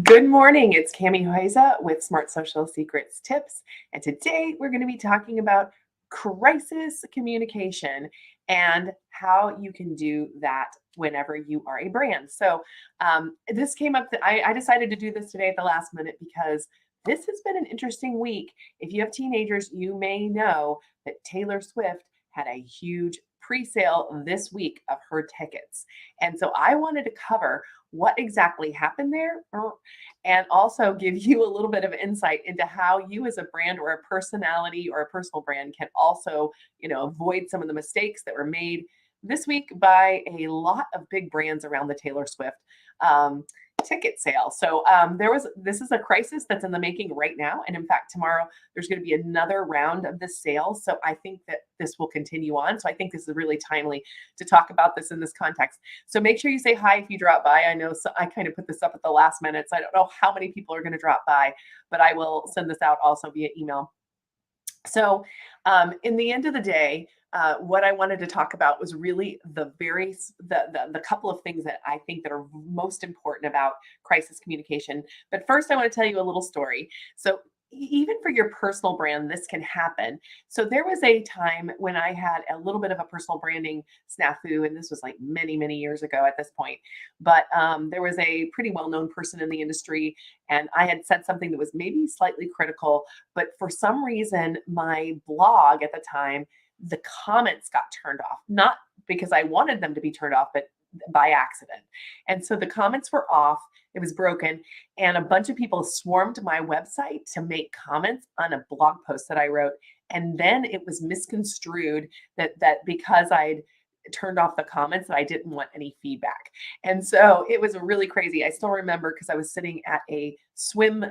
Good morning. It's Cami Hoyza with Smart Social Secrets Tips. And today we're going to be talking about crisis communication and how you can do that whenever you are a brand. This came up that I decided to do this today at the last minute because this has been an interesting week. If you have teenagers, you may know that Taylor Swift had a huge pre sale this week of her tickets. And so I wanted to cover what exactly happened there and also give you a little bit of insight into how you as a brand or a personality or a personal brand can also, avoid some of the mistakes that were made this week by a lot of big brands around the Taylor Swift um, ticket sale. This is a crisis that's in the making right now. And in fact, tomorrow there's going to be another round of this sale. So I think that this will continue on. So I think this is really timely to talk about this in this context. So make sure you say hi if you drop by. I know I kind of put this up at the last minute, so I don't know how many people are going to drop by, but I will send this out also via email. In the end of the day, what I wanted to talk about was really the couple of things that I think that are most important about crisis communication. But first, I want to tell you a little story. Even for your personal brand, this can happen. So there was a time when I had a little bit of a personal branding snafu, and this was like many, many years ago at this point. But there was a pretty well-known person in the industry, and I had said something that was maybe slightly critical, but for some reason, my blog at the time, the comments got turned off, not because I wanted them to be turned off, but by accident. And so the comments were off, it was broken, and a bunch of people swarmed my website to make comments on a blog post that I wrote. And then it was misconstrued that because I'd turned off the comments that I didn't want any feedback. And so it was really crazy. I still remember because I was sitting at a swim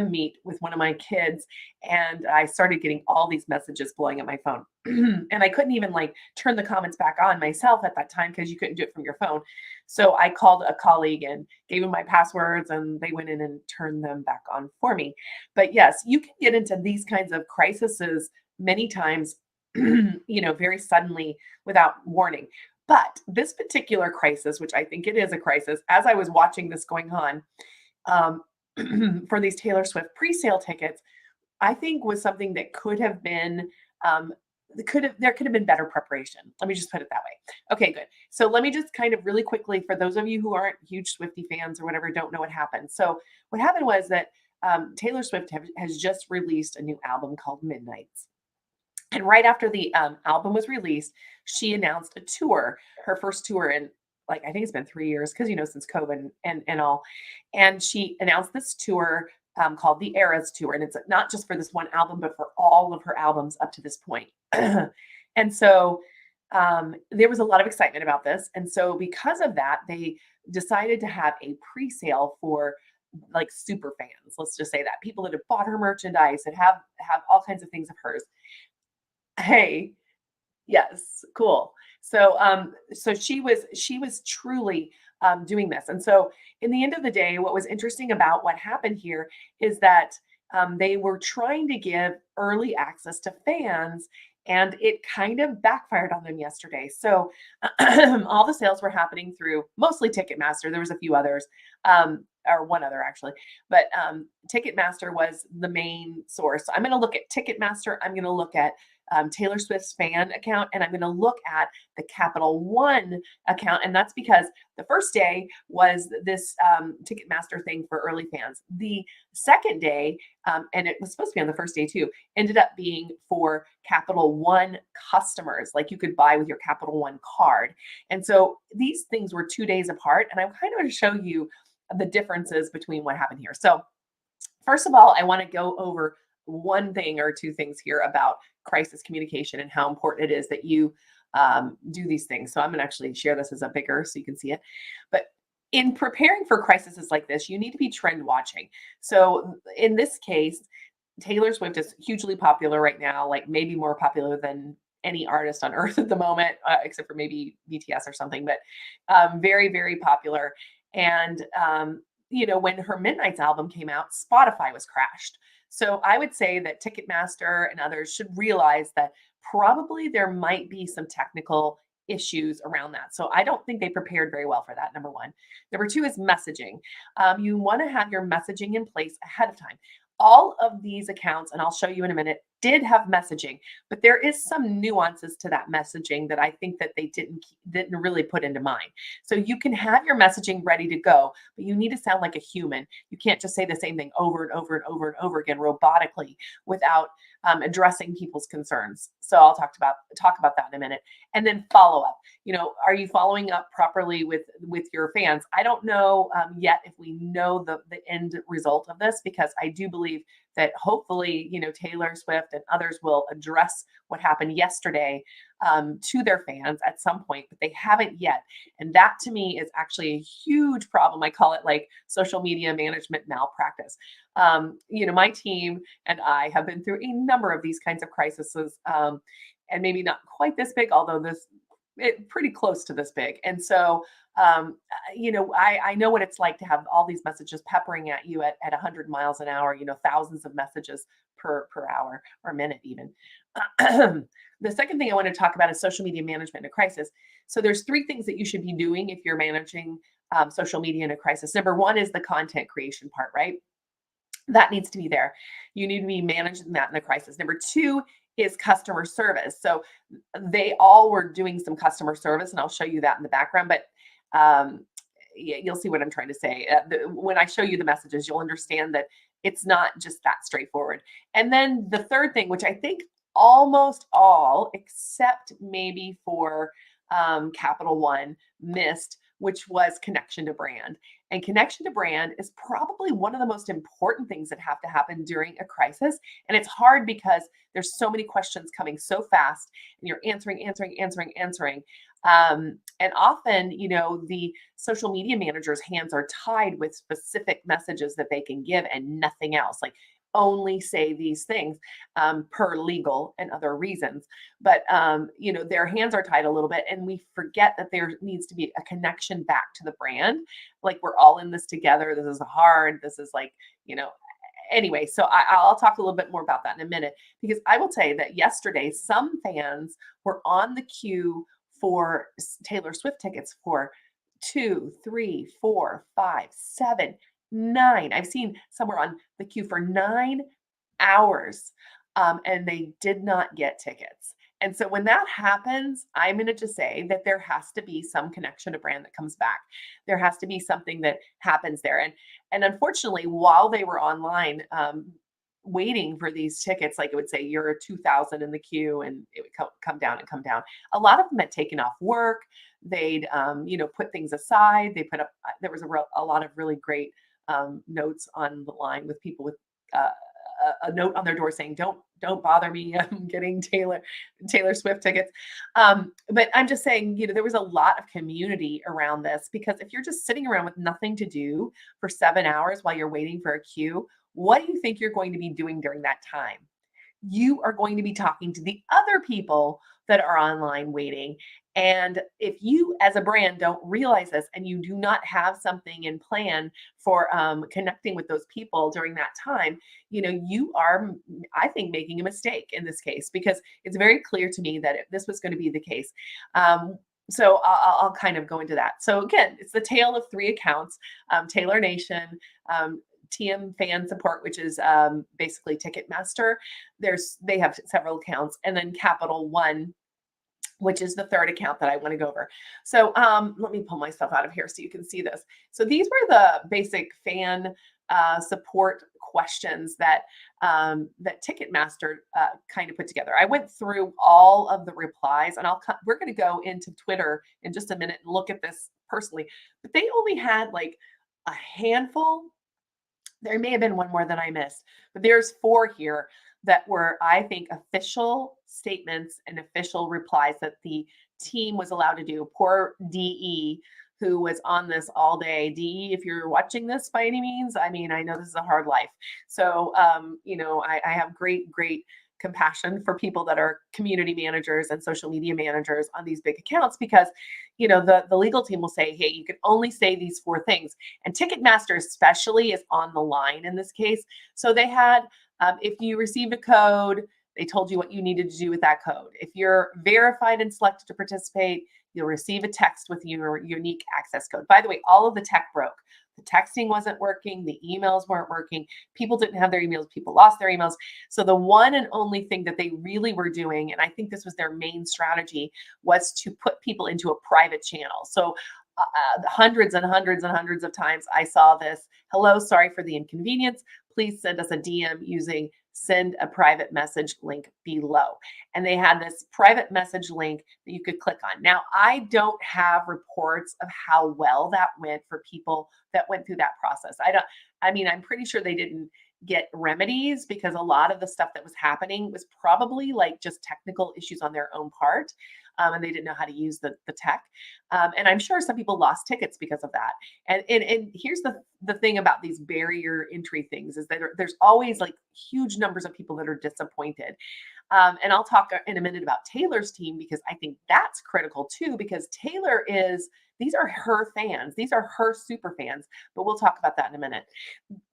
meet with one of my kids, and I started getting all these messages blowing up my phone. And I couldn't even like turn the comments back on myself at that time because you couldn't do it from your phone. So I called a colleague and gave him my passwords, and they went in and turned them back on for me. But yes, you can get into these kinds of crises many times, very suddenly without warning. But this particular crisis, which I think it is a crisis, as I was watching this going on, um, for these Taylor Swift pre-sale tickets, I think was something that could have been um, there could have been better preparation. Let me just put it that way. Okay, good. So let me just kind of really quickly, for those of you who aren't huge Swifty fans or whatever, don't know what happened. So what happened was that Taylor Swift has just released a new album called Midnights. And right after the album was released, she announced a tour, her first tour in like I think it's been 3 years because since COVID and all. And she announced this tour called the Eras Tour, and it's not just for this one album, but for all of her albums up to this point. And so there was a lot of excitement about this, and so because of that, they decided to have a pre-sale for like super fans. Let's just say that people that have bought her merchandise and have all kinds of things of hers. Hey, yes, cool. So she was truly doing this, and so in the end of the day, what was interesting about what happened here is that they were trying to give early access to fans, and it kind of backfired on them yesterday. So all the sales were happening through mostly Ticketmaster. There was a few others, or one other actually, but Ticketmaster was the main source. So I'm going to look at Ticketmaster. I'm going to look at Taylor Swift's fan account, and I'm going to look at the Capital One account. And that's because the first day was this Ticketmaster thing for early fans. The second day, and it was supposed to be on the first day too, ended up being for Capital One customers, like you could buy with your Capital One card. And so these things were 2 days apart. And I'm kind of going to show you the differences between what happened here. So, first of all, I want to go over one thing or two things here about crisis communication and how important it is that you do these things. So I'm going to actually share this as a bigger so you can see it. But in preparing for crises like this, you need to be trend watching. So in this case, Taylor Swift is hugely popular right now, like maybe more popular than any artist on earth at the moment, except for maybe BTS or something, but very, very popular. And, when her Midnights album came out, Spotify was crashed. So I would say that Ticketmaster and others should realize that probably there might be some technical issues around that. So I don't think they prepared very well for that, number one. Number two is messaging. You want to have your messaging in place ahead of time. All of these accounts, and I'll show you in a minute, did have messaging, but there is some nuances to that messaging that I think that they didn't really put into mind. So you can have your messaging ready to go, but you need to sound like a human. You can't just say the same thing over and over and over and over again robotically without addressing people's concerns. So I'll talk about that in a minute. And then follow up. Are you following up properly with your fans? I don't know yet if we know the end result of this, because I do believe that hopefully, Taylor Swift and others will address what happened yesterday to their fans at some point, but they haven't yet. And that to me is actually a huge problem. I call it like social media management malpractice. My team and I have been through a number of these kinds of crises, and maybe not quite this big, although pretty close to this big. And so, I know what it's like to have all these messages peppering at you at 100 miles an hour, thousands of messages per hour or minute even. The second thing I want to talk about is social media management in a crisis. So there's three things that you should be doing if you're managing social media in a crisis. Number one is the content creation part, right? That needs to be there. You need to be managing that in the crisis. Number two is customer service. So they all were doing some customer service, and I'll show you that in the background. But you'll see what I'm trying to say. When I show you the messages, you'll understand that it's not just that straightforward. And then the third thing, which I think almost all, except maybe for Capital One, missed, which was connection to brand. And connection to brand is probably one of the most important things that have to happen during a crisis. And it's hard because there's so many questions coming so fast, and you're answering. And often, the social media manager's hands are tied with specific messages that they can give and nothing else. Like, only say these things per legal and other reasons. But, their hands are tied a little bit, and we forget that there needs to be a connection back to the brand. Like, we're all in this together. This is hard. This is like, anyway, so I'll talk a little bit more about that in a minute, because I will tell you that yesterday, some fans were on the queue for Taylor Swift tickets for 2, 3, 4, 5, 7, 9. I've seen somewhere on the queue for 9 hours, and they did not get tickets. And so when that happens, I'm going to just say that there has to be some connection to brand that comes back. There has to be something that happens there. And unfortunately, while they were online, waiting for these tickets, like it would say you're 2,000 in the queue, and it would come down and come down. A lot of them had taken off work. They'd, put things aside. They put up, there was a lot of really great notes on the line with people with a note on their door saying, don't bother me. I'm getting Taylor Swift tickets. But I'm just saying, there was a lot of community around this, because if you're just sitting around with nothing to do for 7 hours while you're waiting for a queue, what do you think you're going to be doing during that time? You are going to be talking to the other people that are online waiting. And if you as a brand don't realize this, and you do not have something in plan for connecting with those people during that time, you are, I think, making a mistake in this case, because it's very clear to me that if this was going to be the case. So I'll kind of go into that. So again, it's the tale of three accounts: Taylor Nation, TM Fan Support, which is basically Ticketmaster. They have several accounts, and then Capital One, which is the third account that I want to go over. So let me pull myself out of here so you can see this. So these were the basic fan support questions that Ticketmaster kind of put together. I went through all of the replies, and we're going to go into Twitter in just a minute and look at this personally. But they only had like a handful. There may have been one more than I missed, but there's 4 here that were, I think, official statements and official replies that the team was allowed to do. Poor DE, who was on this all day. DE, if you're watching this by any means, I mean, I know this is a hard life. So, I have great compassion for people that are community managers and social media managers on these big accounts, because the legal team will say, hey, you can only say these 4 things, and Ticketmaster especially is on the line in this case. So they had, if you received a code, they told you what you needed to do with that code. If you're verified and selected to participate, you'll receive a text with your unique access code. By the way, all of the tech broke. The texting wasn't working, the emails weren't working, people didn't have their emails, people lost their emails. So the one and only thing that they really were doing, and I think this was their main strategy, was to put people into a private channel. So hundreds and hundreds and hundreds of times I saw this. Hello, sorry for the inconvenience. Please send us a DM using send a private message link below. And they had this private message link that you could click on. Now, I don't have reports of how well that went for people that went through that process. I mean, I'm pretty sure they didn't get remedies because a lot of the stuff that was happening was probably like just technical issues on their own part. And they didn't know how to use the tech. And I'm sure some people lost tickets because of that. And here's the thing about these barrier entry things is that there's always like huge numbers of people that are disappointed. And I'll talk in a minute about Taylor's team because I think that's critical too, because these are her fans. These are her super fans, but we'll talk about that in a minute.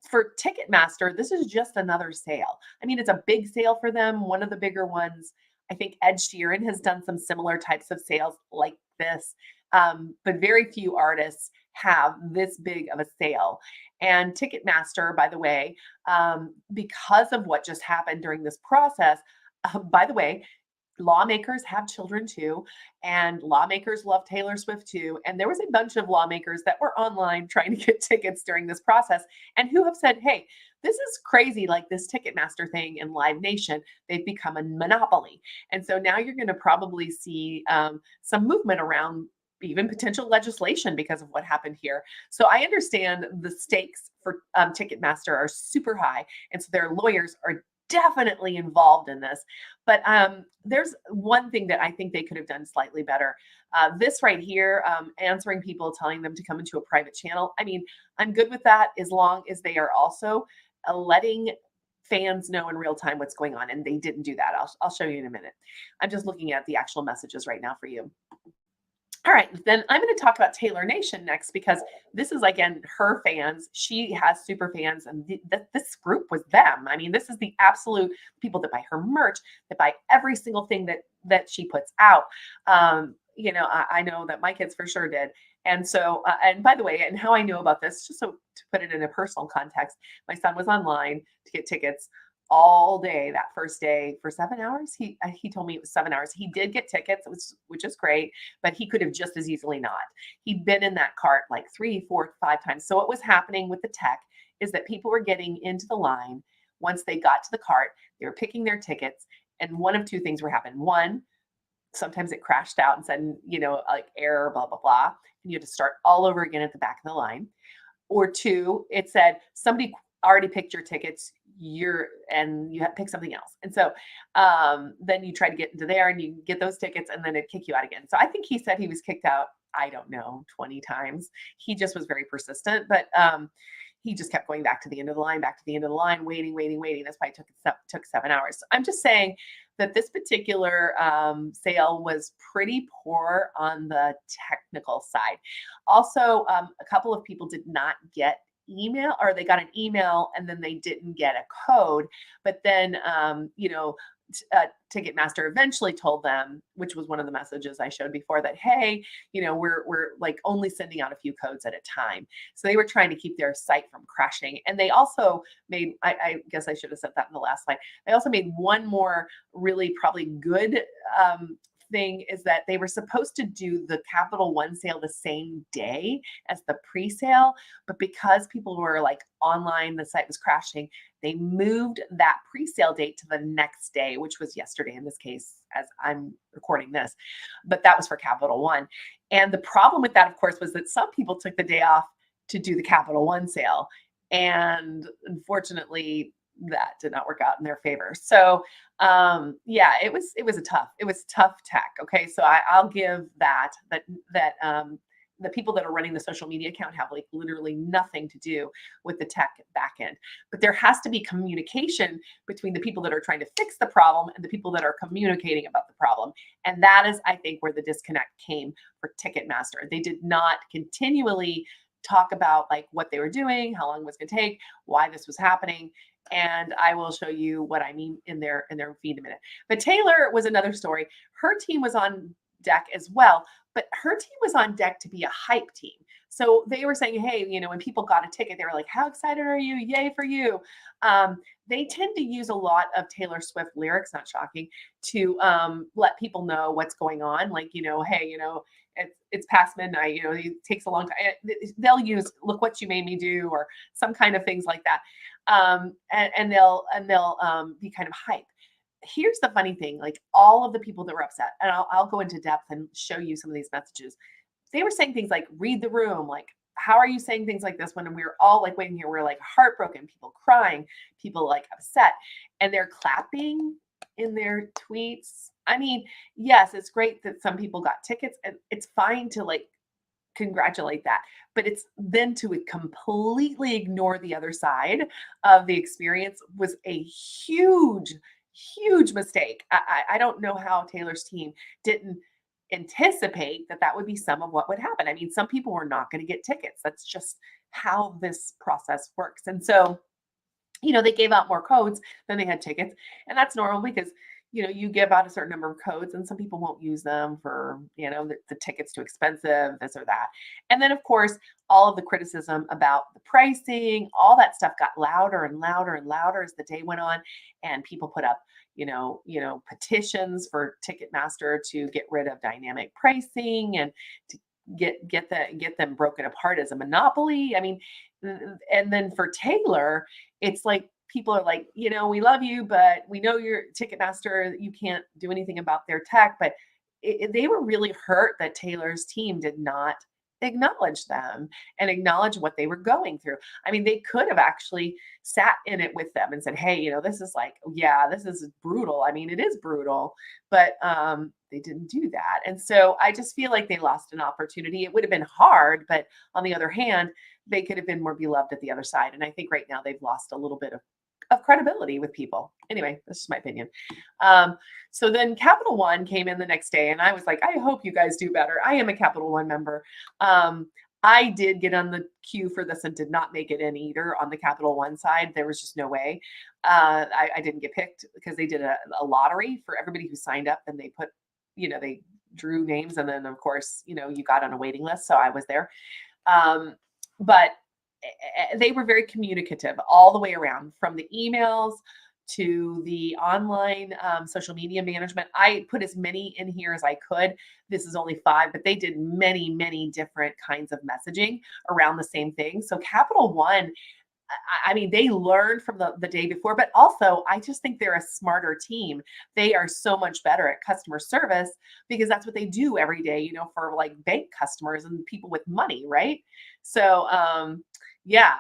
For Ticketmaster, this is just another sale. I mean, it's a big sale for them, one of the bigger ones. I think Ed Sheeran has done some similar types of sales like this, but very few artists have this big of a sale. And Ticketmaster, by the way, because of what just happened during this process, by the way, lawmakers have children too, and lawmakers love Taylor Swift too. And there was a bunch of lawmakers that were online trying to get tickets during this process and who have said, hey, this is crazy, like this Ticketmaster thing in Live Nation, they've become a monopoly. And so now you're going to probably see some movement around even potential legislation because of what happened here. So I understand the stakes for Ticketmaster are super high. And so their lawyers are definitely involved in this. But there's one thing that I think they could have done slightly better. This right here, answering people, telling them to come into a private channel. I mean, I'm good with that as long as they are also letting fans know in real time what's going on. And they didn't do that. I'll show you in a minute. I'm just looking at the actual messages right now for you. All right, then I'm going to talk about Taylor Nation next because this is, again, her fans. She has super fans, and this group was them. I mean, this is the absolute people that buy her merch, that buy every single thing that she puts out. I know that my kids for sure did. And so, and by the way, and how I know about this, just so to put it in a personal context, my son was online to get tickets all day that first day for 7 hours. He told me it was 7 hours. He did get tickets, which is great, but he could have just as easily not. He'd been in that cart like 3, 4, 5 times. So what was happening with the tech is that people were getting into the line. Once they got to the cart, they were picking their tickets, and one of two things were happening. One, sometimes it crashed out and said, like error, blah, blah, blah. And you had to start all over again at the back of the line. Or two, it said somebody already picked your tickets, you have to pick something else. And so then you try to get into there and you get those tickets and then it'd kick you out again. So I think he said he was kicked out, I don't know, 20 times. He just was very persistent, but he just kept going back to the end of the line, waiting. That's why it took 7 hours. So I'm just saying that this particular sale was pretty poor on the technical side. Also, a couple of people did not get email, or they got an email and then they didn't get a code. But then, Ticketmaster eventually told them, which was one of the messages I showed before, that, hey, we're like only sending out a few codes at a time. So they were trying to keep their site from crashing. And they also made, I guess I should have said that in the last slide. They also made one more really probably good thing, is that they were supposed to do the Capital One sale the same day as the pre-sale, but because people were like online, the site was crashing, they moved that pre-sale date to the next day, which was yesterday in this case, as I'm recording this, but that was for Capital One. And the problem with that, of course, was that some people took the day off to do the Capital One sale, and unfortunately that did not work out in their favor. So it was tough tech. Okay. So I'll give that the people that are running the social media account have like literally nothing to do with the tech backend. But there has to be communication between the people that are trying to fix the problem and the people that are communicating about the problem. And that is, I think, where the disconnect came for Ticketmaster. They did not continually talk about like what they were doing, how long it was going to take, why this was happening. And I will show you what I mean in their feed in a minute. But Taylor was another story. Her team was on deck as well. But her team was on deck to be a hype team. So they were saying, hey, when people got a ticket, they were like, how excited are you? Yay for you. They tend to use a lot of Taylor Swift lyrics, not shocking, to let people know what's going on. Like, hey, it's past midnight, it takes a long time. They'll use look what you made me do or some kind of things like that. And they'll be kind of hype. Here's the funny thing, like all of the people that were upset, and I'll go into depth and show you some of these messages. They were saying things like, read the room, like, how are you saying things like this when we were all like waiting here? We're like heartbroken, people crying, people like upset, and they're clapping in their tweets. I mean, yes, it's great that some people got tickets, and it's fine to like congratulate that. But it's then to completely ignore the other side of the experience was a huge, huge mistake. I don't know how Taylor's team didn't anticipate that that would be some of what would happen. I mean, some people were not going to get tickets. That's just how this process works. And so, they gave out more codes than they had tickets. And that's normal because, you give out a certain number of codes and some people won't use them for, the ticket's too expensive, this or that. And then, of course, all of the criticism about the pricing, all that stuff got louder and louder and louder as the day went on. And people put up, petitions for Ticketmaster to get rid of dynamic pricing and to get them broken apart as a monopoly. I mean, and then for Taylor, it's like people are like, we love you, but we know you're Ticketmaster. You can't do anything about their tech. But they were really hurt that Taylor's team did not acknowledge them and acknowledge what they were going through. I mean, they could have actually sat in it with them and said, hey, this is like, yeah, this is brutal. I mean, it is brutal, but they didn't do that. And so I just feel like they lost an opportunity. It would have been hard, but on the other hand, they could have been more beloved at the other side. And I think right now they've lost a little bit of credibility with people. Anyway, this is my opinion. So then Capital One came in the next day and I was like, I hope you guys do better. I am a Capital One member. I did get on the queue for this and did not make it in either on the Capital One side. There was just no way. I didn't get picked because they did a lottery for everybody who signed up and they put, they drew names. And then of course, you got on a waiting list. So I was there. But they were very communicative all the way around, from the emails to the online social media management. I put as many in here as I could. This is only 5, but they did many, many different kinds of messaging around the same thing. So Capital One, I mean, they learned from the day before, but also I just think they're a smarter team. They are so much better at customer service because that's what they do every day, for like bank customers and people with money, right? So, yeah.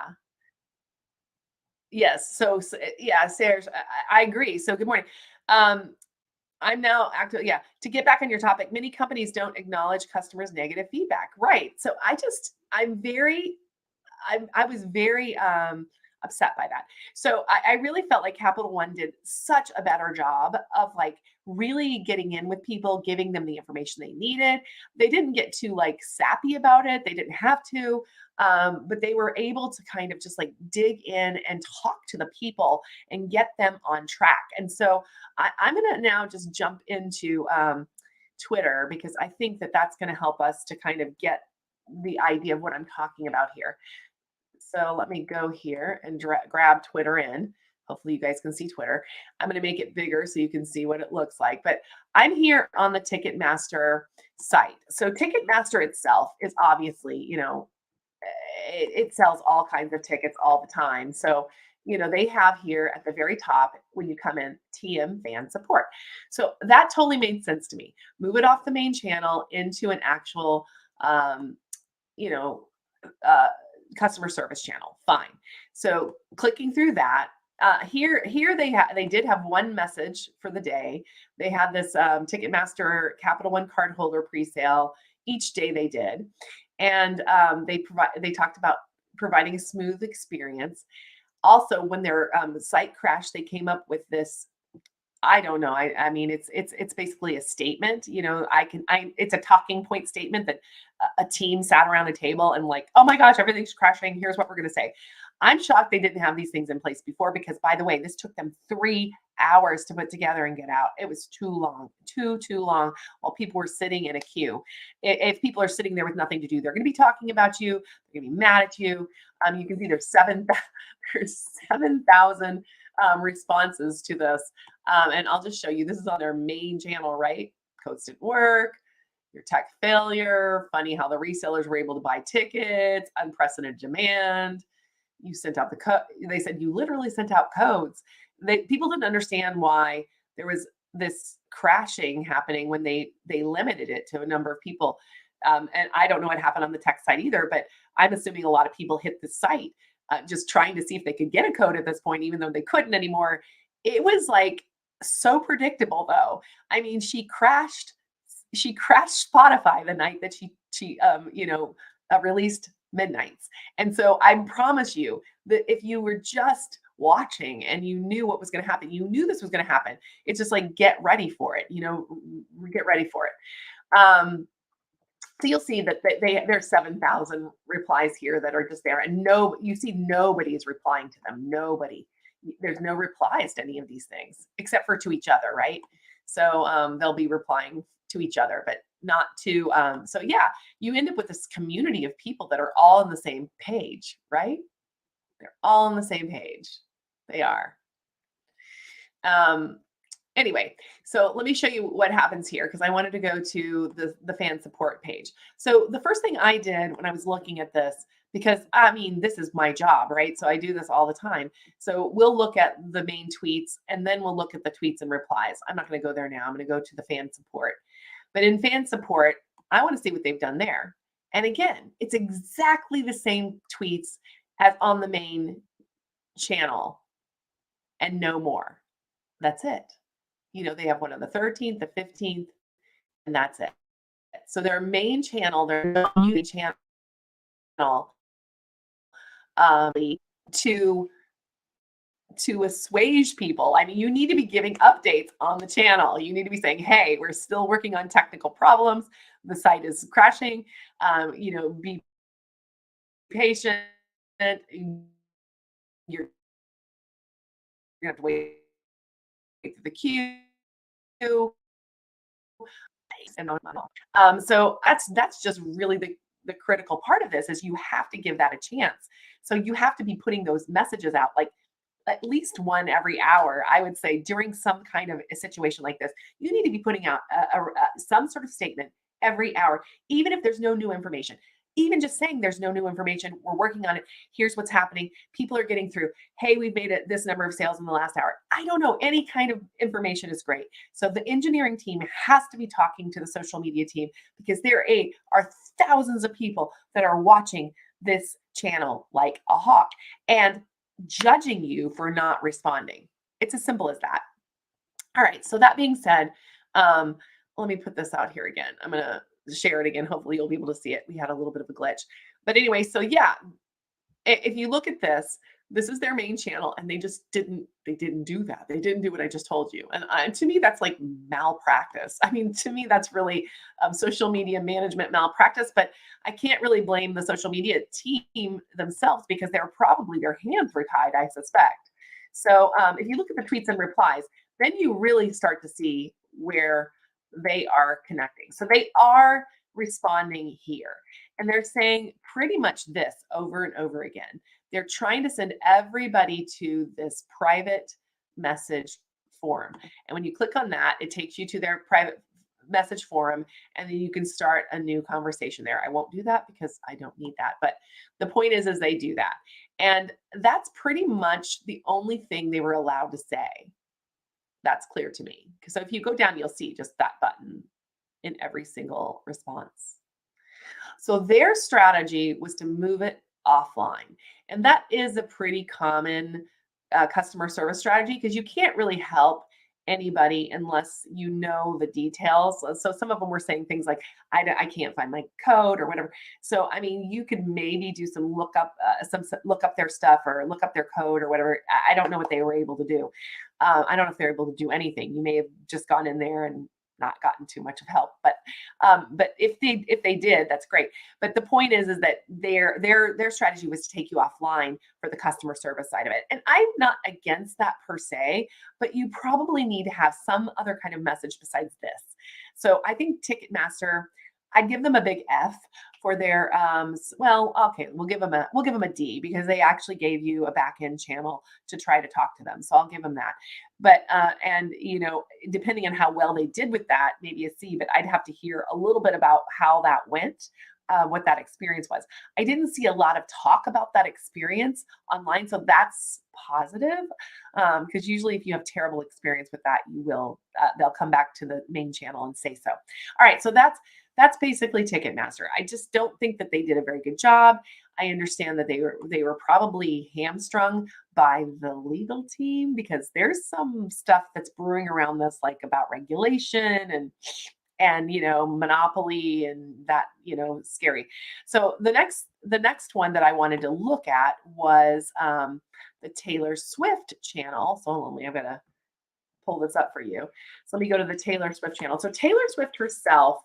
Yes. Yeah, Serge, I agree. So good morning. Um, I'm now active. Yeah. To get back on your topic, many companies don't acknowledge customers' negative feedback. Right. So I was very upset by that. So I really felt like Capital One did such a better job of like really getting in with people, giving them the information they needed. They didn't get too like sappy about it. They didn't have to, but they were able to kind of just like dig in and talk to the people and get them on track. And so I'm going to now just jump into Twitter because I think that that's going to help us to kind of get the idea of what I'm talking about here. So let me go here and grab Twitter in. Hopefully you guys can see Twitter. I'm going to make it bigger so you can see what it looks like. But I'm here on the Ticketmaster site. So Ticketmaster itself is obviously, it sells all kinds of tickets all the time. So, they have here at the very top, when you come in, TM fan support. So that totally made sense to me. Move it off the main channel into an actual, you know, uh, customer service channel. Fine. So clicking through that, here they did have one message for the day. They had this Ticketmaster Capital One cardholder presale each day they did, and they talked about providing a smooth experience. Also, when their site crashed, they came up with this. I don't know. I mean, it's basically a statement. It's a talking point statement that a team sat around a table and like, oh my gosh, everything's crashing. Here's what we're going to say. I'm shocked they didn't have these things in place before because, by the way, this took them 3 hours to put together and get out. It was too long, too long while people were sitting in a queue. If people are sitting there with nothing to do, they're going to be talking about you. They're going to be mad at you. You can see there's 7,000 responses to this. And I'll just show you. This is on their main channel, right? Codes didn't work. Your tech failure. Funny how the resellers were able to buy tickets. Unprecedented demand. You sent out the code. They said you literally sent out codes. People didn't understand why there was this crashing happening when they limited it to a number of people. And I don't know what happened on the tech side either, but I'm assuming a lot of people hit the site just trying to see if they could get a code at this point, even though they couldn't anymore. It was like so predictable, though. I mean, she crashed Spotify the night that she released Midnights. And so I promise you that if you were just watching and you knew what was going to happen, you knew this was going to happen. It's just like, get ready for it, get ready for it. So you'll see that there's 7,000 replies here that are just there. And you see nobody is replying to them. Nobody. There's no replies to any of these things except for to each other, right? So they'll be replying to each other, but not to, so yeah, you end up with this community of people that are all on the same page, right? They're all on the same page. They are. Anyway, so let me show you what happens here because I wanted to go to the fan support page. So the first thing I did when I was looking at this, because I mean, this is my job, right? So I do this all the time. So we'll look at the main tweets and then we'll look at the tweets and replies. I'm not going to go there now. I'm going to go to the fan support. But in fan support, I want to see what they've done there. And again, it's exactly the same tweets as on the main channel and no more. That's it. They have one on the 13th, the 15th, and that's it. So their main channel, their main channel, to assuage people. I mean, you need to be giving updates on the channel. You need to be saying, hey, we're still working on technical problems. The site is crashing. Be patient. You're gonna have to wait for the queue. So that's just really the critical part of this is you have to give that a chance. So you have to be putting those messages out like at least one every hour. I would say during some kind of a situation like this, you need to be putting out some sort of statement every hour, even if there's no new information. Even just saying there's no new information, we're working on it. Here's what's happening. People are getting through. Hey, we've made it this number of sales in the last hour. I don't know. Any kind of information is great. So the engineering team has to be talking to the social media team because there are thousands of people that are watching this channel like a hawk and judging you for not responding. It's as simple as that. All right. So that being said, let me put this out here again. I'm going to share it again. Hopefully you'll be able to see it. We had a little bit of a glitch, but anyway, so yeah, if you look at this is their main channel and they didn't do that. They didn't do what I just told you. And to me, that's like malpractice. I mean, to me, that's really social media management malpractice, but I can't really blame the social media team themselves because their hands were tied, I suspect. So if you look at the tweets and replies, then you really start to see where they are connecting. So they are responding here and they're saying pretty much this over and over again. They're trying to send everybody to this private message forum. And when you click on that, it takes you to their private message forum and then you can start a new conversation there. I won't do that because I don't need that. But the point is they do that. And that's pretty much the only thing they were allowed to say. That's clear to me. So if you go down, you'll see just that button in every single response. So their strategy was to move it offline. And that is a pretty common customer service strategy because you can't really help anybody unless you know the details. So some of them were saying things like, I can't find my code or whatever. So, I mean, you could maybe do some look up their stuff or look up their code or whatever. I don't know what they were able to do. I don't know if they're able to do anything. You may have just gone in there and not gotten too much of help, but if they did, that's great. But the point is that their strategy was to take you offline for the customer service side of it. And I'm not against that per se, but you probably need to have some other kind of message besides this. So I think Ticketmaster, I'd give them a big F for their well, okay, we'll give them a D because they actually gave you a back end channel to try to talk to them. So I'll give them that. But and you know, depending on how well they did with that, maybe a C, but I'd have to hear a little bit about how that went. What that experience was. I didn't see a lot of talk about that experience online, so that's positive. Because usually, if you have terrible experience with that, you will they'll come back to the main channel and say so. All right, so that's basically Ticketmaster. I just don't think that they did a very good job. I understand that they were probably hamstrung by the legal team because there's some stuff that's brewing around this, like about regulation and you know monopoly and that you know scary. So the next one that I wanted to look at was the Taylor Swift channel. So let me, I'm gonna pull this up for you. So let me go to the Taylor Swift channel. So Taylor Swift herself,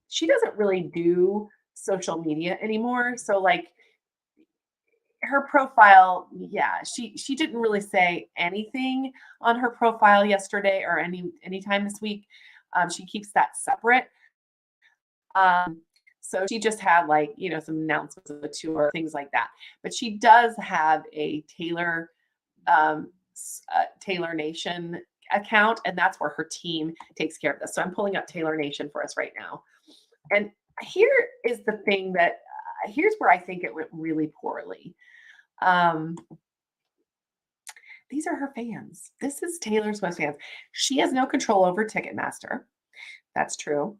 she doesn't really do social media anymore. So like her profile, yeah, she didn't really say anything on her profile yesterday or anytime this week. She keeps that separate. So she just had like, you know, some announcements of the tour, things like that. But she does have a Taylor Nation account, and that's where her team takes care of this. So I'm pulling up Taylor Nation for us right now. And here is the thing that here's where I think it went really poorly. Um, these are her fans. This is Taylor Swift's fans. She has no control over Ticketmaster. That's true.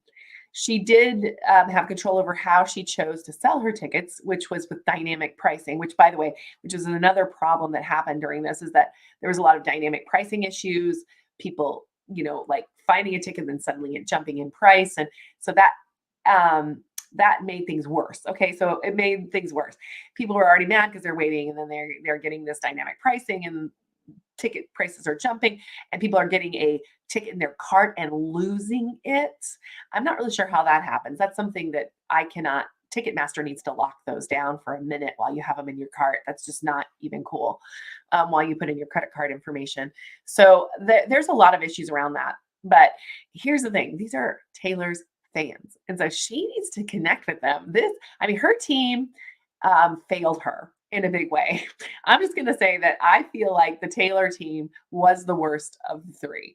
She did have control over how she chose to sell her tickets, which was with dynamic pricing, which, by the way, which is another problem that happened during this, is that there was a lot of dynamic pricing issues. People, you know, like finding a ticket, then suddenly it jumping in price. And so that made things worse. Okay, so it made things worse. People were already mad because they're waiting, and then they're getting this dynamic pricing, and ticket prices are jumping, and people are getting a ticket in their cart and losing it. I'm not really sure how that happens. That's something that I cannot. Ticketmaster needs to lock those down for a minute while you have them in your cart. That's just not even cool. While you put in your credit card information. So there's a lot of issues around that. But here's the thing: these are Taylor's fans, and so she needs to connect with them. I mean, her team failed her in a big way. I'm just going to say that I feel like the Taylor team was the worst of the three.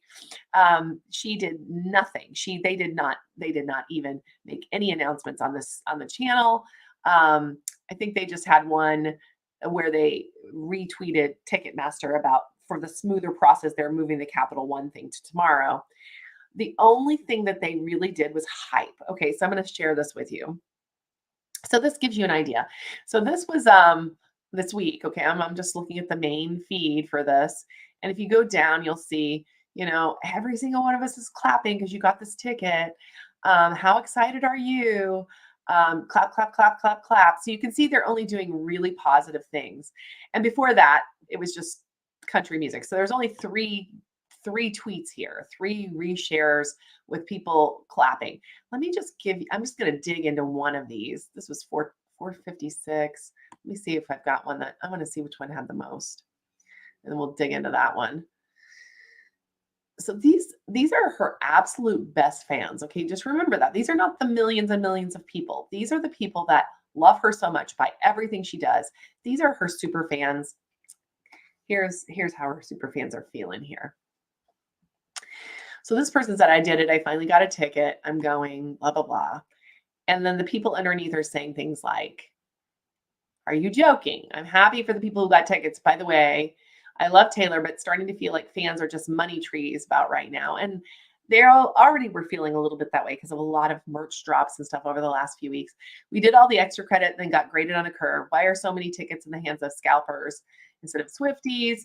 She did nothing. They did not even make any announcements on the channel. I think they just had one where they retweeted Ticketmaster about for the smoother process they're moving the Capital One thing to tomorrow. The only thing that they really did was hype. Okay, so I'm going to share this with you. So this gives you an idea. So this was this week. Okay, I'm just looking at the main feed for this. And if you go down, you'll see, you know, every single one of us is clapping because you got this ticket. How excited are you? Clap, clap, clap, clap, clap. So you can see they're only doing really positive things. And before that, it was just country music. So there's only three tweets here, three reshares with people clapping. Let me just I'm just going to dig into one of these. This was 456. Let me see if I've got one that I want to see which one had the most. And then we'll dig into that one. So these are her absolute best fans. Okay, just remember that. These are not the millions and millions of people. These are the people that love her so much by everything she does. These are her super fans. Here's how her super fans are feeling here. So this person said, I did it. I finally got a ticket. I'm going, blah, blah, blah. And then the people underneath are saying things like, are you joking? I'm happy for the people who got tickets. By the way, I love Taylor, but starting to feel like fans are just money trees about right now. And they're already were feeling a little bit that way because of a lot of merch drops and stuff over the last few weeks. We did all the extra credit and then got graded on a curve. Why are so many tickets in the hands of scalpers instead of Swifties?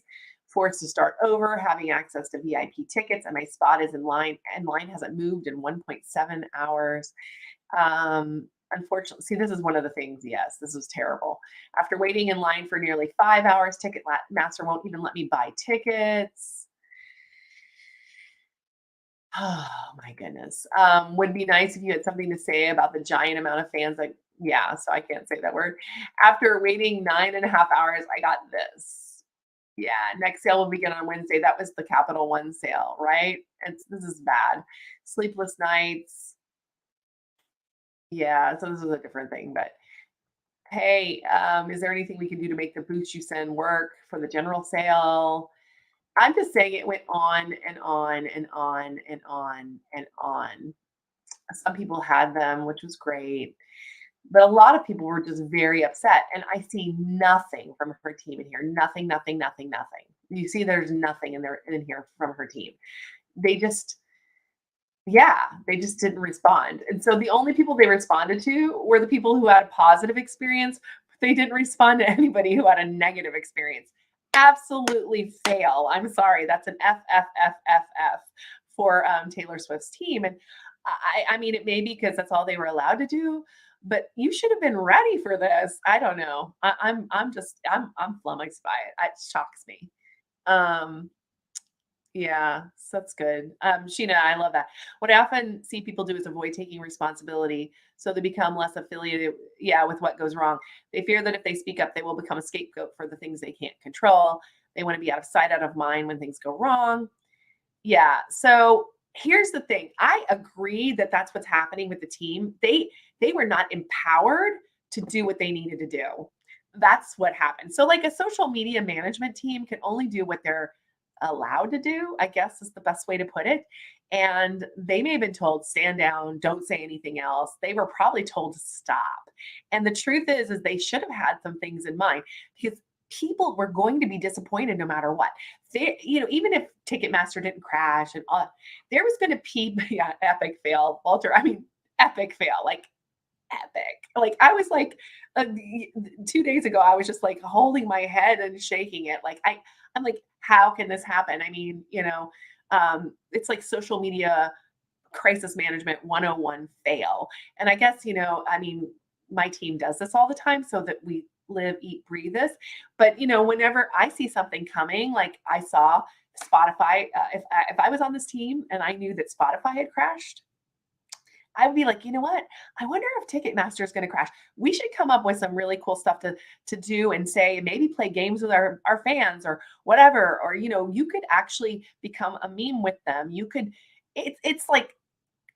Forced to start over, having access to VIP tickets, and my spot is in line, and line hasn't moved in 1.7 hours. Unfortunately, see, this is one of the things. Yes, this is terrible. After waiting in line for nearly 5 hours, Ticketmaster won't even let me buy tickets. Oh my goodness. Would be nice if you had something to say about the giant amount of fans. Like, yeah, so I can't say that word. After waiting 9.5 hours, I got this. Yeah, next sale will begin on Wednesday. That was the Capital One sale, right? This is bad. Sleepless nights. Yeah, so this is a different thing. But hey, is there anything we can do to make the boost you send work for the general sale? I'm just saying it went on and on and on and on and on. Some people had them, which was great, but a lot of people were just very upset. And I see nothing from her team in here. Nothing, nothing, nothing, nothing. You see, there's nothing in here from her team. They just, yeah, they just didn't respond. And so the only people they responded to were the people who had a positive experience. They didn't respond to anybody who had a negative experience. Absolutely fail. I'm sorry. That's an F F F F F for Taylor Swift's team. And I mean, it may be because that's all they were allowed to do, but you should have been ready for this. I don't know. I'm flummoxed by it. It shocks me. Um, yeah, so that's good. Sheena, I love that. What I often see people do is avoid taking responsibility, so they become less affiliated, yeah, with what goes wrong. They fear that if they speak up, they will become a scapegoat for the things they can't control. They want to be out of sight, out of mind when things go wrong. Yeah. So here's the thing. I agree that that's what's happening with the team. They were not empowered to do what they needed to do. That's what happened. So like a social media management team can only do what they're allowed to do, I guess is the best way to put it. And they may have been told stand down, don't say anything else. They were probably told to stop. And the truth is they should have had some things in mind because people were going to be disappointed no matter what. They, even if Ticketmaster didn't crash and all, there was going to be yeah, epic fail, Walter. I mean, epic fail, like epic. Like I was like, 2 days ago, I was just like holding my head and shaking it. Like I'm like, how can this happen? I mean, it's like social media crisis management 101 fail. And I guess, I mean, my team does this all the time so that we live, eat, breathe this. But, whenever I see something coming, like I saw Spotify, if I was on this team and I knew that Spotify had crashed, I would be like, you know what? I wonder if Ticketmaster is going to crash. We should come up with some really cool stuff to do and say, maybe play games with our fans or whatever. Or, you could actually become a meme with them. You could, it's like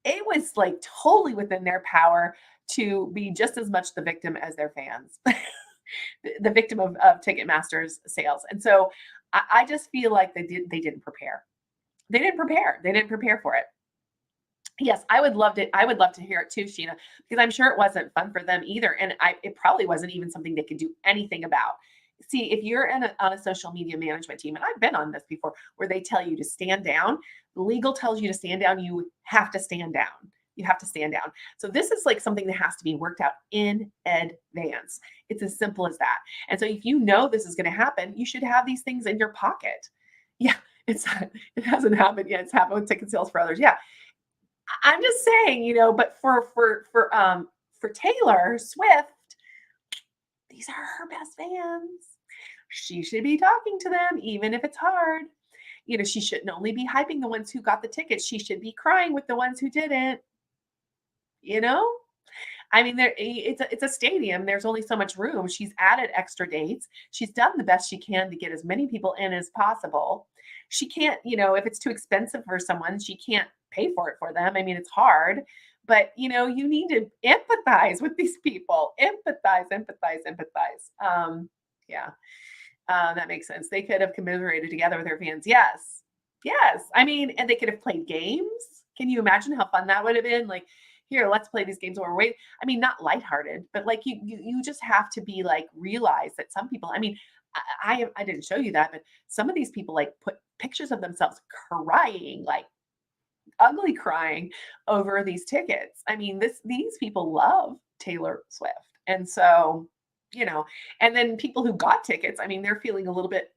it was like totally within their power to be just as much the victim as their fans, the victim of Ticketmaster's sales. And so I just feel like they didn't prepare. They didn't prepare. They didn't prepare for it. Yes, I would love to hear it too, Sheena, because I'm sure it wasn't fun for them either. And it probably wasn't even something they could do anything about. See, if you're on a social media management team, and I've been on this before, where they tell you to stand down, the legal tells you to stand down, you have to stand down. You have to stand down. So this is like something that has to be worked out in advance. It's as simple as that. And so if you know this is going to happen, you should have these things in your pocket. Yeah, it hasn't happened yet. It's happened with ticket sales for others. Yeah, I'm just saying, but for Taylor Swift, these are her best fans. She should be talking to them, even if it's hard. She shouldn't only be hyping the ones who got the tickets. She should be crying with the ones who didn't. You know? I mean, it's a stadium. There's only so much room. She's added extra dates. She's done the best she can to get as many people in as possible. She can't, if it's too expensive for someone, she can't pay for it for them. I mean, it's hard, but you need to empathize with these people. Empathize, empathize, empathize. Yeah, that makes sense. They could have commiserated together with their fans. Yes, yes. I mean, and they could have played games. Can you imagine how fun that would have been? Like, here, let's play these games while we're waiting. I mean, not lighthearted, but like you just have to be like realize that some people. I mean, I didn't show you that, but some of these people like put pictures of themselves crying, like ugly crying over these tickets. I mean, these people love Taylor Swift, and so and then people who got tickets. I mean, they're feeling a little bit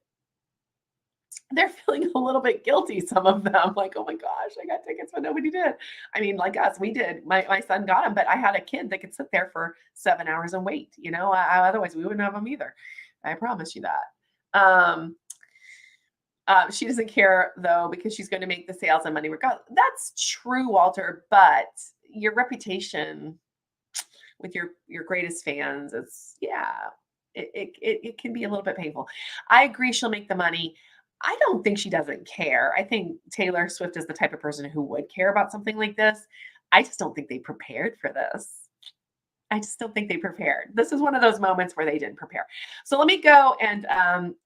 guilty, some of them, like, "Oh my gosh, I got tickets, but nobody did." I mean, like us, we did. My son got them, but I had a kid that could sit there for 7 hours and wait, otherwise we wouldn't have them either. I promise you that. Um, She doesn't care though because she's going to make the sales and money regardless. That's true, Walter, but your reputation with your greatest fans is, yeah, it can be a little bit painful. I agree she'll make the money. I don't think she doesn't care. I think Taylor Swift is the type of person who would care about something like this. I just don't think they prepared for this. I just don't think they prepared. This is one of those moments where they didn't prepare. So let me go and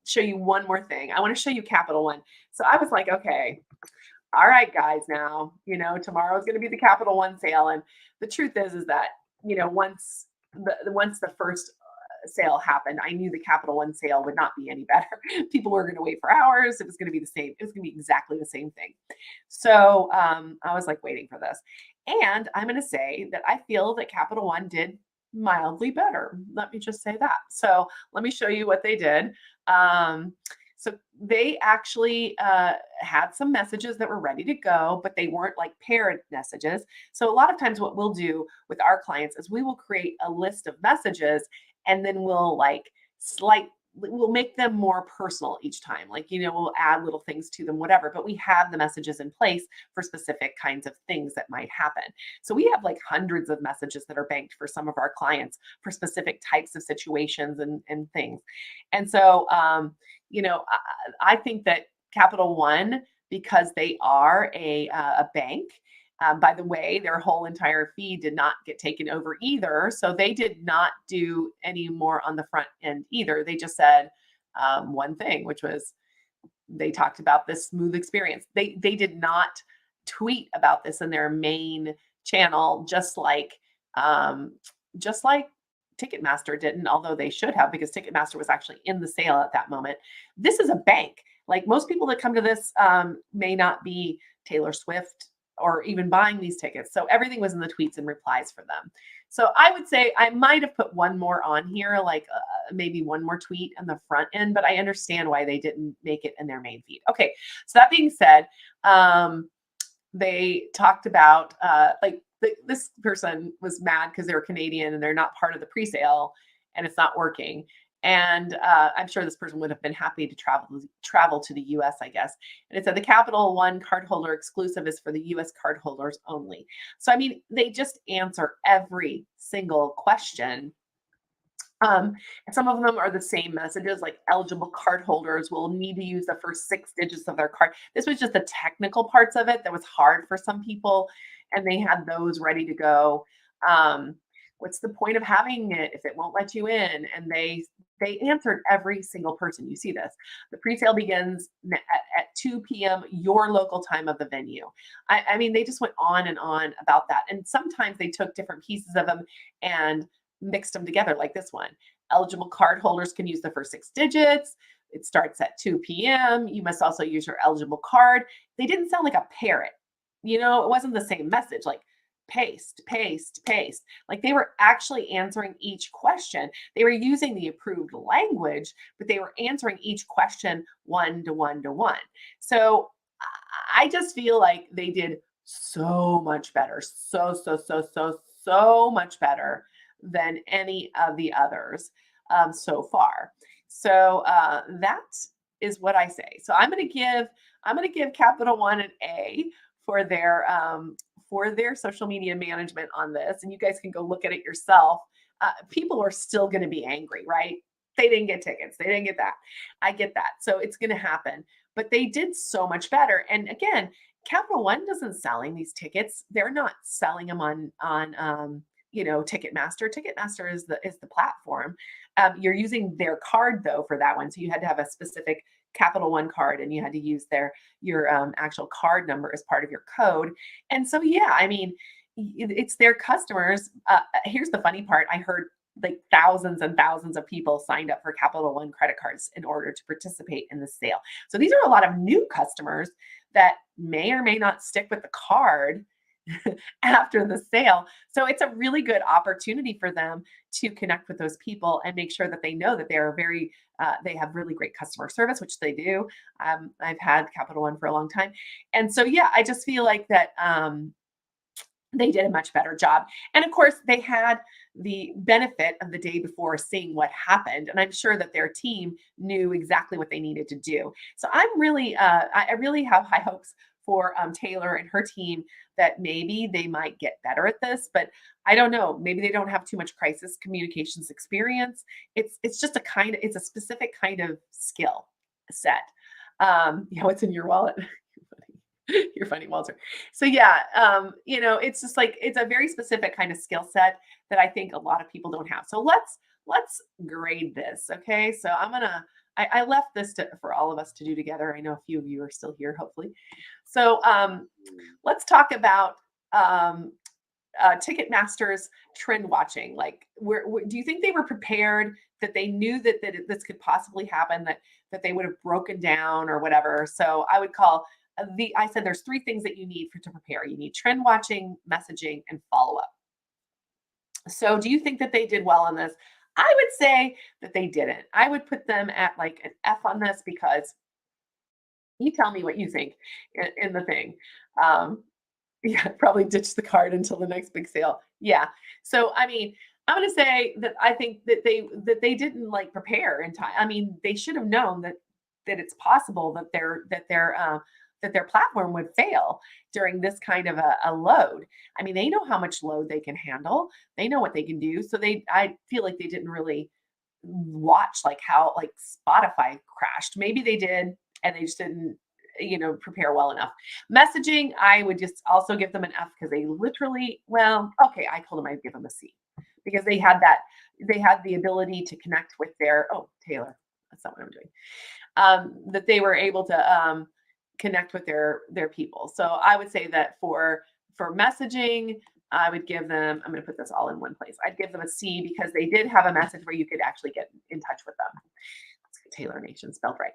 show you one more thing. I want to show you Capital One. So I was like, okay, all right, guys, now, tomorrow is going to be the Capital One sale. And the truth is that, once the first sale happened, I knew the Capital One sale would not be any better. People were going to wait for hours. It was going to be the same. It was going to be exactly the same thing. So I was like waiting for this. And I'm going to say that I feel that Capital One did mildly better. Let me just say that. So let me show you what they did. So they actually had some messages that were ready to go, but they weren't like paired messages. So a lot of times what we'll do with our clients is we will create a list of messages and then we'll we'll make them more personal each time. We'll add little things to them, whatever, but we have the messages in place for specific kinds of things that might happen. So we have like hundreds of messages that are banked for some of our clients for specific types of situations and things. And so, I think that Capital One, because they are a bank, by the way, their whole entire fee did not get taken over either. So they did not do any more on the front end either. They just said one thing, which was they talked about this smooth experience. They did not tweet about this in their main channel, just like Ticketmaster didn't, although they should have, because Ticketmaster was actually in the sale at that moment. This is a bank. Like most people that come to this may not be Taylor Swift or even buying these tickets. So everything was in the tweets and replies for them. So I would say I might have put one more on here, like maybe one more tweet on the front end, but I understand why they didn't make it in their main feed. Okay, so that being said, they talked about this person was mad because they're Canadian and they're not part of the pre-sale and it's not working. And I'm sure this person would have been happy to travel to the US, I guess. And it said the Capital One cardholder exclusive is for the US cardholders only. So, I mean, they just answer every single question. And some of them are the same messages, like eligible cardholders will need to use the first 6 digits of their card. This was just the technical parts of it that was hard for some people, and they had those ready to go. What's the point of having it if it won't let you in? And they answered every single person. You see this. The presale begins at 2 p.m. your local time of the venue. I mean, they just went on and on about that. And sometimes they took different pieces of them and mixed them together, like this one. Eligible card holders can use the first 6 digits. It starts at 2 p.m. You must also use your eligible card. They didn't sound like a parrot. It wasn't the same message, like paste, paste, paste. Like they were actually answering each question. They were using the approved language, but they were answering each question one to one to one. So I just feel like they did so much better. So much better than any of the others so far. So that is what I say. So I'm going to give Capital One an A for their social media management on this, and you guys can go look at it yourself. People are still going to be angry, right? They didn't get tickets. They didn't get that. I get that. So it's going to happen. But they did so much better. And again, Capital One doesn't selling these tickets. They're not selling them on Ticketmaster. Ticketmaster is the platform. You're using their card though for that one. So you had to have a specific Capital One card and you had to use your actual card number as part of your code. And so, yeah, I mean, it's their customers. Here's the funny part. I heard like thousands and thousands of people signed up for Capital One credit cards in order to participate in the sale. So these are a lot of new customers that may or may not stick with the card after the sale. So it's a really good opportunity for them to connect with those people and make sure that they know that they have really great customer service, which they do. I've had Capital One for a long time. And so, yeah, I just feel like that They did a much better job. And of course, they had the benefit of the day before seeing what happened. And I'm sure that their team knew exactly what they needed to do. So I'm really, I really have high hopes for Taylor and her team that maybe they might get better at this. But I don't know. Maybe they don't have too much crisis communications experience. It's just a kind of it's a specific kind of skill set. What's in your wallet? You're funny, Walter. So yeah, it's just like it's a very specific kind of skill set that I think a lot of people don't have. So let's grade this. Okay. So I left this for all of us to do together. I know a few of you are still here, hopefully. So let's talk about Ticketmaster's trend watching. Like, do you think they were prepared? That they knew that this could possibly happen? That they would have broken down or whatever? So I would call I said there's three things that you need to prepare. You need trend watching, messaging, and follow up. So do you think that they did well on this? I would say that they didn't. I would put them at like an F on this because you tell me what you think in the thing. Um, yeah, probably ditch the card until the next big sale. Yeah. So I mean, I'm gonna say that I think that they didn't like prepare in time. I mean, they should have known that it's possible that their platform would fail during this kind of a load. I mean, they know how much load they can handle. They know what they can do. So I feel like they didn't really watch like how like Spotify crashed. Maybe they did and they just didn't prepare well enough. Messaging, I would just also give them an F because they literally, well, okay, I told them I'd give them a C because they had the ability to connect with their, oh, Taylor, that's not what I'm doing. That they were able to connect with their people. So I would say that for messaging, I would give them, I'm going to put this all in one place. I'd give them a C because they did have a message where you could actually get in touch with them. Taylor Nation spelled right.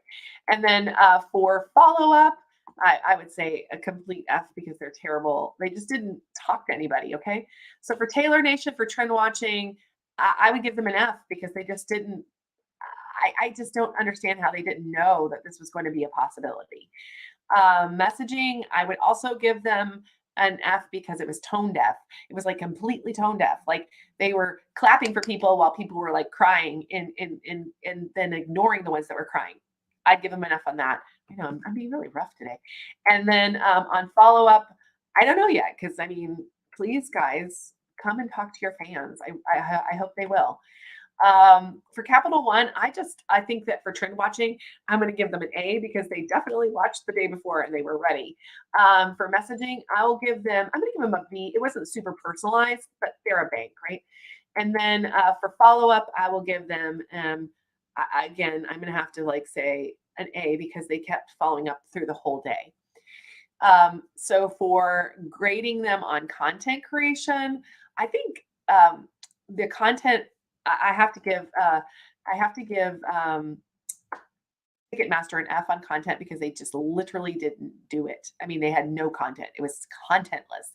And then for follow up, I would say a complete F because they're terrible. They just didn't talk to anybody. Okay. So for Taylor Nation, for trend watching, I would give them an F because they just didn't. I just don't understand how they didn't know that this was going to be a possibility. Messaging, I would also give them an F because it was tone deaf. It was like completely tone deaf. Like they were clapping for people while people were like crying and then ignoring the ones that were crying. I'd give them an F on that. I'm being really rough today. And then on follow up, I don't know yet because I mean, please guys, come and talk to your fans. I hope they will. For Capital One, I think that for trend watching, I'm going to give them an A because they definitely watched the day before and they were ready. For messaging, I'm going to give them a B. It wasn't super personalized, but they're a bank, right? And then for follow up, I will give them, again, I'm going to have to like say an A because they kept following up through the whole day. So for grading them on content creation, I think the content I have to give Ticketmaster an F on content because they just literally didn't do it. I mean, they had no content. It was contentless.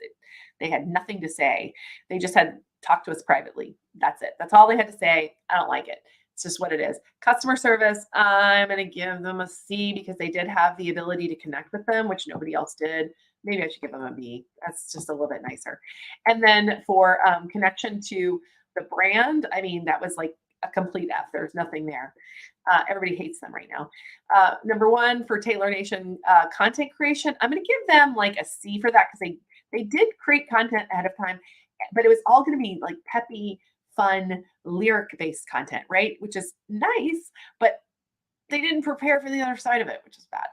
They had nothing to say. They just had talk to us privately. That's it. That's all they had to say. I don't like it. It's just what it is. Customer service, I'm going to give them a C because they did have the ability to connect with them, which nobody else did. Maybe I should give them a B. That's just a little bit nicer. And then for connection to the brand, I mean, that was like a complete F. There's nothing there. Everybody hates them right now. Number one for Taylor Nation content creation, I'm going to give them like a C for that because they did create content ahead of time, but it was all going to be like peppy, fun, lyric-based content, right? Which is nice, but they didn't prepare for the other side of it, which is bad.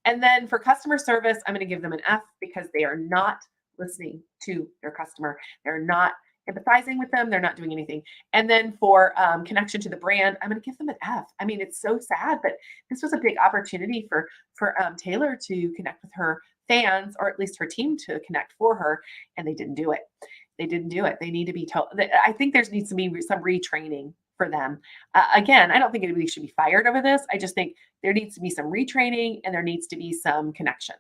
And then for customer service, I'm going to give them an F because they are not listening to their customer. They're not empathizing with them. They're not doing anything. And then for connection to the brand, I'm going to give them an F. I mean, it's so sad, but this was a big opportunity for Taylor to connect with her fans, or at least her team to connect for her, and they didn't do it. They didn't do it. They need to be told. I think there needs to be some retraining for them. Again, I don't think anybody should be fired over this. I just think there needs to be some retraining and there needs to be some connection.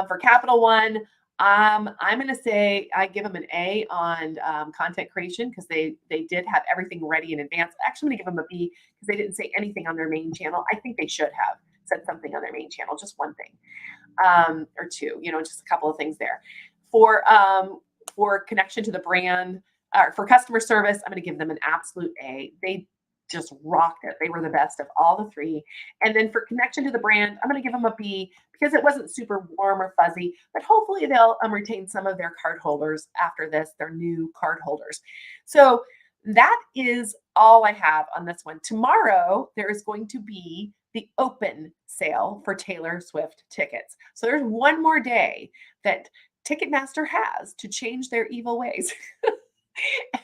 For Capital One, I'm going to say I give them an A on content creation because they did have everything ready in advance. Actually, I'm going to give them a B because they didn't say anything on their main channel. I think they should have said something on their main channel, just one thing or two, just a couple of things there. For For connection to the brand, for customer service, I'm going to give them an absolute A. They just rocked it. They were the best of all the three. And then for connection to the brand, I'm going to give them a B because it wasn't super warm or fuzzy, but hopefully they'll retain some of their card holders after this, their new card holders. So that is all I have on this one. Tomorrow, there is going to be the open sale for Taylor Swift tickets. So there's one more day that Ticketmaster has to change their evil ways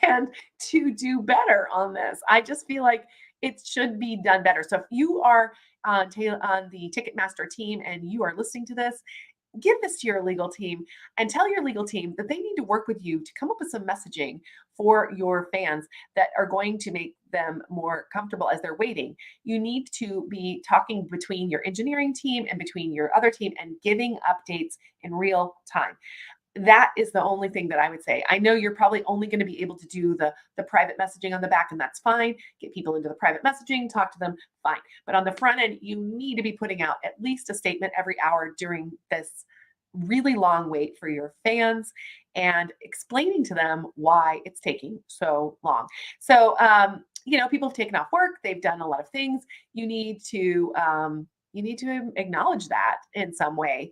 and to do better on this. I just feel like it should be done better. So if you are on the Ticketmaster team and you are listening to this, give this to your legal team and tell your legal team that they need to work with you to come up with some messaging for your fans that are going to make them more comfortable as they're waiting. You need to be talking between your engineering team and between your other team and giving updates in real time. That is the only thing that I would say. I know you're probably only going to be able to do the private messaging on the back, and that's fine. Get people into the private messaging, talk to them, fine. But on the front end, you need to be putting out at least a statement every hour during this really long wait for your fans and explaining to them why it's taking so long. So, people have taken off work, they've done a lot of things. You need to acknowledge that in some way.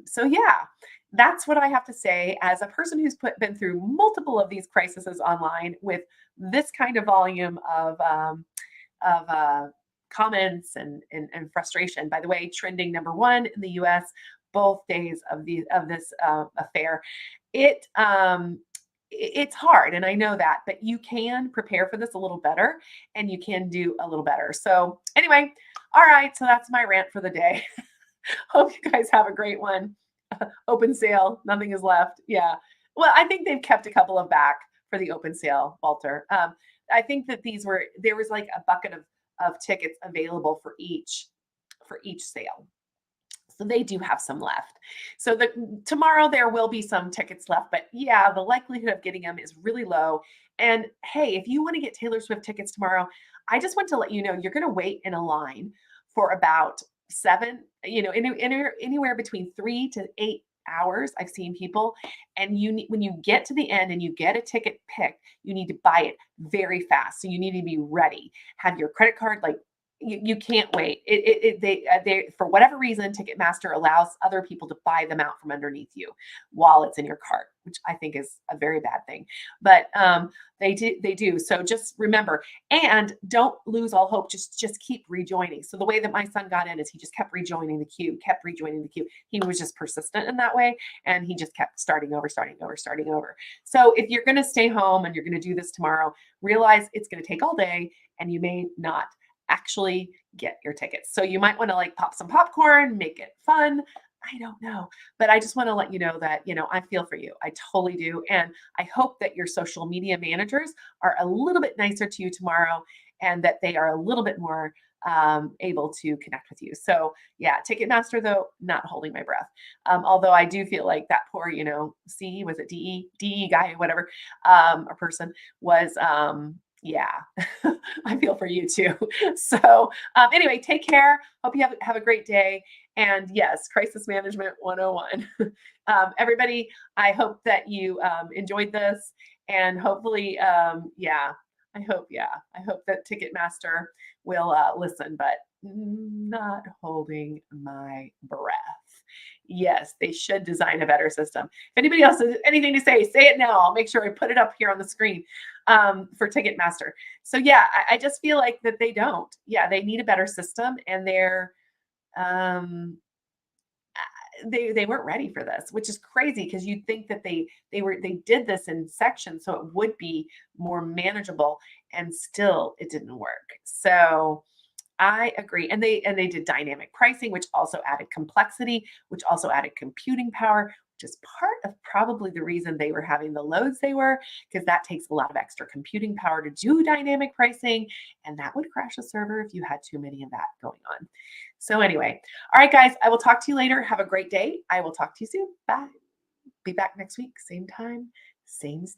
So yeah, that's what I have to say as a person who's been through multiple of these crises online with this kind of volume of comments and frustration. By the way, trending number one in the U.S. both days of this affair. It's hard, and I know that, but you can prepare for this a little better, and you can do a little better. So anyway, all right. So that's my rant for the day. Hope you guys have a great one. Open sale, nothing is left. Yeah. Well, I think they've kept a couple of back for the open sale, Walter. I think that there was like a bucket of tickets available for each sale. So they do have some left. So tomorrow there will be some tickets left, but yeah, the likelihood of getting them is really low. And hey, if you want to get Taylor Swift tickets tomorrow, I just want to let you know you're going to wait in a line for about anywhere between 3 to 8 hours. I've seen people, and when you get to the end and you get a ticket picked, you need to buy it very fast. So you need to be ready. Have your credit card like you can't wait. They for whatever reason, Ticketmaster allows other people to buy them out from underneath you while it's in your cart, which I think is a very bad thing. But they do. So just remember, and don't lose all hope. Just keep rejoining. So the way that my son got in is he just kept rejoining the queue, kept rejoining the queue. He was just persistent in that way, and he just kept starting over. So if you're going to stay home and you're going to do this tomorrow, realize it's going to take all day, and you may not actually get your tickets. So you might want to like pop some popcorn, make it fun. I don't know, but I just want to let you know that, I feel for you. I totally do. And I hope that your social media managers are a little bit nicer to you tomorrow and that they are a little bit more able to connect with you. So yeah, Ticketmaster though, not holding my breath. Although I do feel like that poor, was it DE guy, whatever, a person was, yeah, I feel for you too. So anyway, take care. Hope you have a great day. And yes, crisis management 101. Everybody, I hope that you enjoyed this, and hopefully, I hope that Ticketmaster will listen, but not holding my breath. Yes, they should design a better system. If anybody else has anything to say it now. I'll make sure I put it up here on the screen for Ticketmaster. So yeah, I just feel like that they don't. Yeah, they need a better system, and um, they weren't ready for this, which is crazy because you'd think that they did this in sections so it would be more manageable, and still it didn't work. So I agree. And they did dynamic pricing, which also added complexity, which also added computing power, which is part of probably the reason they were having the loads they were, because that takes a lot of extra computing power to do dynamic pricing. And that would crash a server if you had too many of that going on. So anyway, all right, guys, I will talk to you later. Have a great day. I will talk to you soon. Bye. Be back next week, same time, same